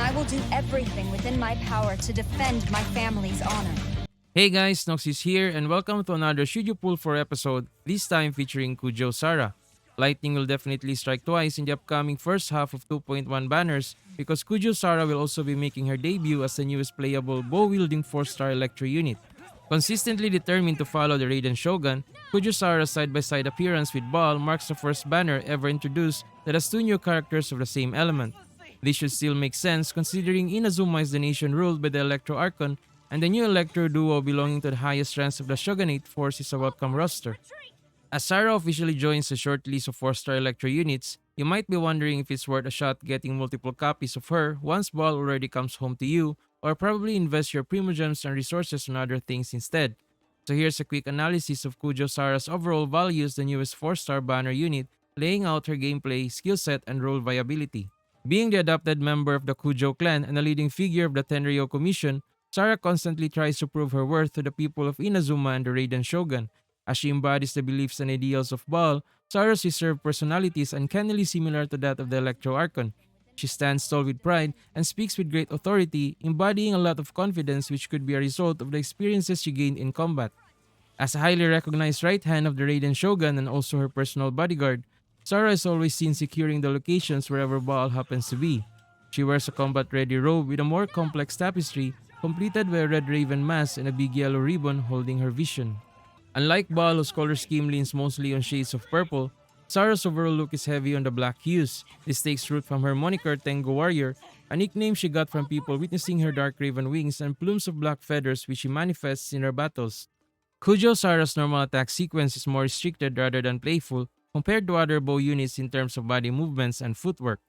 and I will do everything within my power to defend my family's honor. Hey guys, Noxxis here and welcome to another Should You Pull For episode, this time featuring Kujou Sara. Lightning will definitely strike twice in the upcoming first half of 2.1 banners because Kujou Sara will also be making her debut as the newest playable bow-wielding 4-star electro unit. Consistently determined to follow the Raiden Shogun, Kujou Sara's side-by-side appearance with Baal marks the first banner ever introduced that has two new characters of the same element. This should still make sense considering Inazuma is the nation ruled by the Electro Archon, and the new Electro duo belonging to the highest ranks of the Shogunate force is a welcome roster. As Sara officially joins the short list of 4-star Electro units, you might be wondering if it's worth a shot getting multiple copies of her once Baal already comes home to you, or probably invest your Primogems and resources on other things instead. So here's a quick analysis of Kujou Sara's overall value as the newest 4-star banner unit, laying out her gameplay, skill set, and role viability. Being the adopted member of the Kujou clan and a leading figure of the Tenryou Commission, Sara constantly tries to prove her worth to the people of Inazuma and the Raiden Shogun. As she embodies the beliefs and ideals of Baal, Sara's reserved personality is uncannily similar to that of the Electro Archon. She stands tall with pride and speaks with great authority, embodying a lot of confidence which could be a result of the experiences she gained in combat. As a highly recognized right hand of the Raiden Shogun and also her personal bodyguard, Sara is always seen securing the locations wherever Baal happens to be. She wears a combat-ready robe with a more complex tapestry, completed by a red raven mask and a big yellow ribbon holding her vision. Unlike Baal, whose color scheme leans mostly on shades of purple, Sara's overall look is heavy on the black hues. This takes root from her moniker Tengu Warrior, a nickname she got from people witnessing her dark raven wings and plumes of black feathers which she manifests in her battles. Kujou Sara's normal attack sequence is more restricted rather than playful compared to other bow units in terms of body movements and footwork.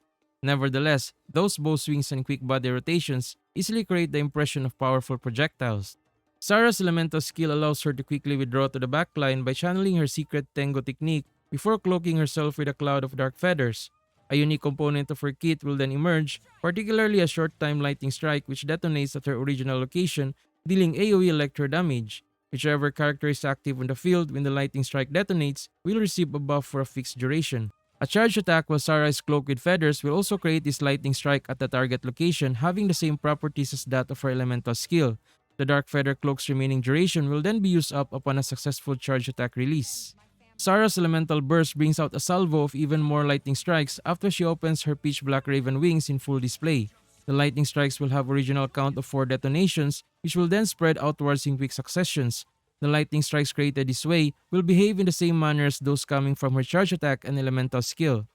Nevertheless, those bow swings and quick body rotations easily create the impression of powerful projectiles. Sara's elemental skill allows her to quickly withdraw to the backline by channeling her secret Tengu technique before cloaking herself with a cloud of dark feathers. A unique component of her kit will then emerge, particularly a short-time lightning strike which detonates at her original location, dealing AoE electro damage. Whichever character is active on the field when the lightning strike detonates will receive a buff for a fixed duration. A charge attack while Sara is cloaked with feathers will also create this lightning strike at the target location, having the same properties as that of her elemental skill. The dark feather cloak's remaining duration will then be used up upon a successful charge attack release. Sara's elemental burst brings out a salvo of even more lightning strikes after she opens her pitch black raven wings in full display. The lightning strikes will have original count of 4 detonations, which will then spread outwards in quick successions. The lightning strikes created this way will behave in the same manner as those coming from her charge attack and elemental skill.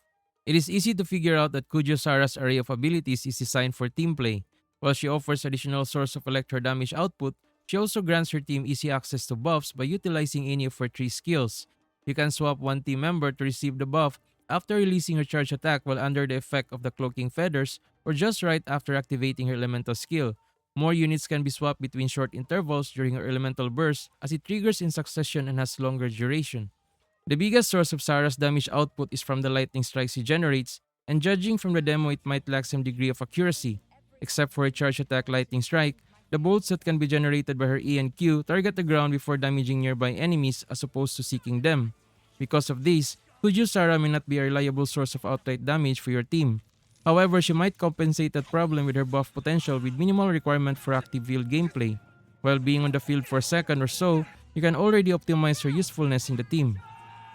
It is easy to figure out that Kujou Sara's array of abilities is designed for team play. While she offers additional source of electro damage output, she also grants her team easy access to buffs by utilizing any of her 3 skills. You can swap one team member to receive the buff after releasing her charge attack while under the effect of the cloaking feathers or just right after activating her elemental skill. More units can be swapped between short intervals during her elemental burst as it triggers in succession and has longer duration. The biggest source of Sara's damage output is from the lightning strikes she generates, and judging from the demo it might lack some degree of accuracy. Except for a charge attack lightning strike, the bolts that can be generated by her E and Q target the ground before damaging nearby enemies as opposed to seeking them. Because of this, Kujou Sara may not be a reliable source of outright damage for your team. However, she might compensate that problem with her buff potential with minimal requirement for active field gameplay. While being on the field for a second or so, you can already optimize her usefulness in the team.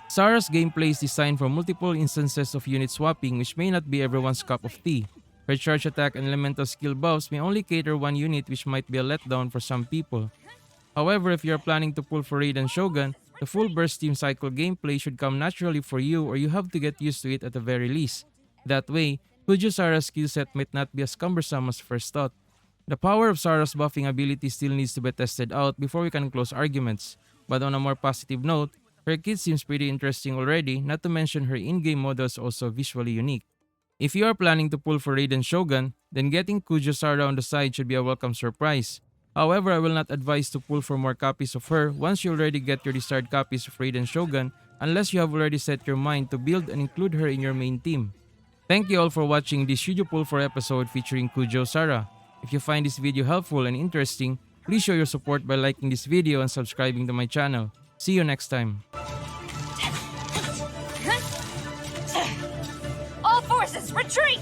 Sara's gameplay is designed for multiple instances of unit swapping which may not be everyone's cup of tea. Her charge attack and elemental skill buffs may only cater one unit which might be a letdown for some people. However, if you are planning to pull for Raiden Shogun, the full burst team cycle gameplay should come naturally for you or you have to get used to it at the very least. That way, Kujou Sara's skill set might not be as cumbersome as first thought. The power of Sara's buffing ability still needs to be tested out before we can close arguments. But on a more positive note, her kit seems pretty interesting already, not to mention her in-game models also visually unique. If you are planning to pull for Raiden Shogun, then getting Kujou Sara on the side should be a welcome surprise. However, I will not advise to pull for more copies of her once you already get your desired copies of Raiden Shogun unless you have already set your mind to build and include her in your main team. Thank you all for watching this Should You Pull For episode featuring Kujou Sara. If you find this video helpful and interesting, please show your support by liking this video and subscribing to my channel. See you next time. All forces, retreat!